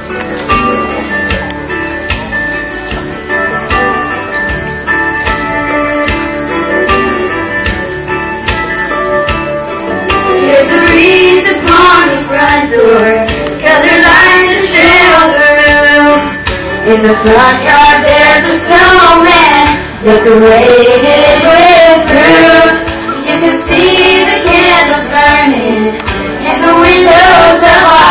There's a wreath upon the front door, colored lights that shell the roof. In the front yard there's a snowman, decorated with fruit. You can see the candles burning in the windows of our